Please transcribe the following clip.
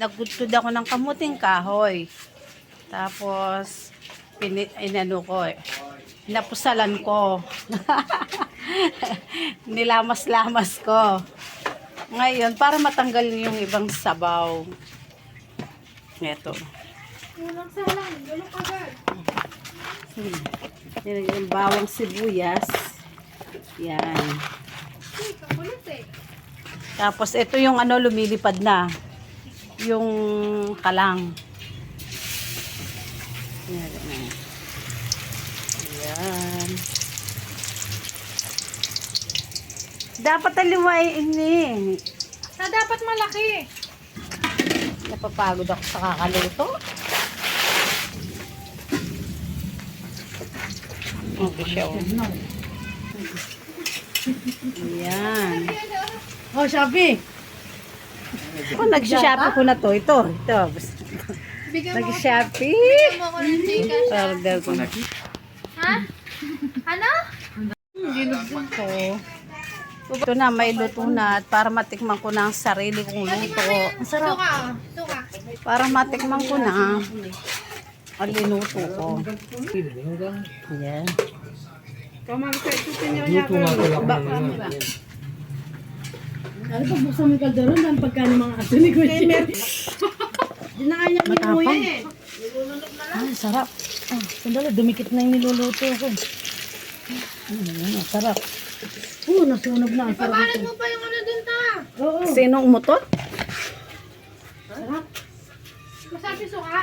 naggudtod ako ng kamuting kahoy. Tapos, inano ko eh. Napusalan ko. Nilamas-lamas ko. Ngayon, para matanggal yung ibang sabaw. Ito. Yung bawang sibuyas. Yan. Tapos, ito yung ano, lumilipad na. Yung kalang. Yan. Yan. Dapat aliwain ni. Na dapat malaki. Napapagod ako sa kakaluto. Okay siya. Yan. Oh, Shabi. Oh, nag-shopee ko na to. Ito. Bigyan mo Nag-shopee. ako ng Gcash. Order ko na. Ha? Ano? Ginugin ko. Ito na, may luto na. At para matikman ko na ang sarili kong luto. Suka. Suka. Para matikman ko na ang linuto ko. Yan. Luto nga ko lang naman. Ano pag buksan mo yung kalderon, dahil pagkano mga aso ni Kuya. Di na kanya Matapang. eh. Ah, sarap. Ah, sandali, dumikit na yung niluluto ko. Sarap. Nasunog na. Ang sarap Papalit ito. mo pa yung ano dun ta. Oo. Sinong umutot? Sarap. Masabi suka.